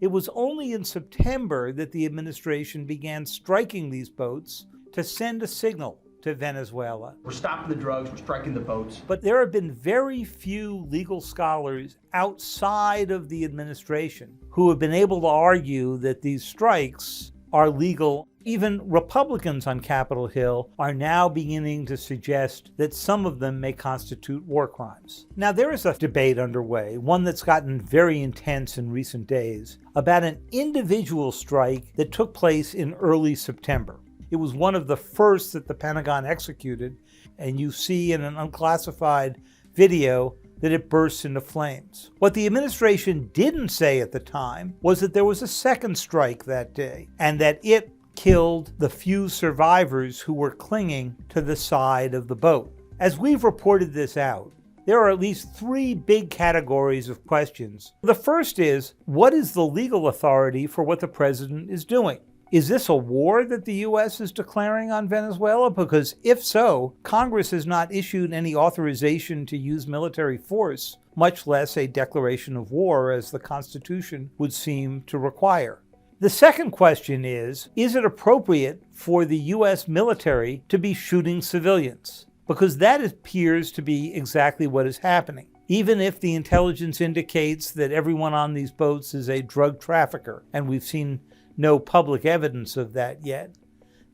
It was only in September that the administration began striking these boats to send a signal to Venezuela. We're stopping the drugs, we're striking the boats. But there have been very few legal scholars outside of the administration who have been able to argue that these strikes are legal. Even Republicans on Capitol Hill are now beginning to suggest that some of them may constitute war crimes. Now, there is a debate underway, one that's gotten very intense in recent days, about an individual strike that took place in early September. It was one of the first that the Pentagon executed, and you see in an unclassified video that it bursts into flames. What the administration didn't say at the time was that there was a second strike that day, and that it killed the few survivors who were clinging to the side of the boat. As we've reported this out, there are at least three big categories of questions. The first is, what is the legal authority for what the president is doing? Is this a war that the U.S. is declaring on Venezuela? Because if so, Congress has not issued any authorization to use military force, much less a declaration of war, as the Constitution would seem to require. The second question is it appropriate for the U.S. military to be shooting civilians? Because that appears to be exactly what is happening. Even if the intelligence indicates that everyone on these boats is a drug trafficker, and we've seen no public evidence of that yet,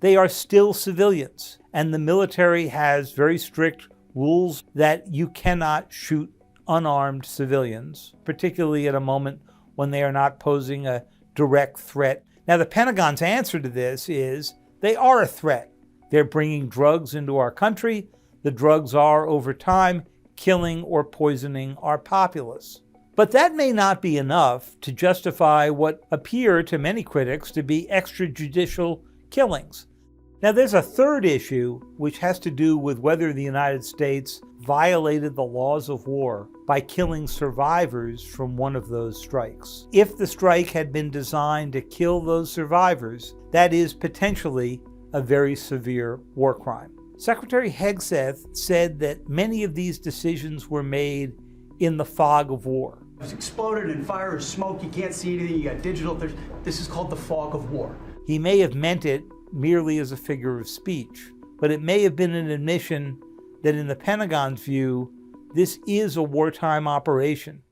they are still civilians. And the military has very strict rules that you cannot shoot unarmed civilians, particularly at a moment when they are not posing a direct threat. Now, the Pentagon's answer to this is they are a threat. They're bringing drugs into our country. The drugs are, over time, killing or poisoning our populace. But that may not be enough to justify what appear to many critics to be extrajudicial killings. Now, there's a third issue which has to do with whether the United States violated the laws of war by killing survivors from one of those strikes. If the strike had been designed to kill those survivors, that is potentially a very severe war crime. Secretary Hegseth said that many of these decisions were made in the fog of war. It's exploded and fire is smoke, you can't see anything, you got digital. This is called the fog of war. He may have meant it merely as a figure of speech, but it may have been an admission that in the Pentagon's view, this is a wartime operation.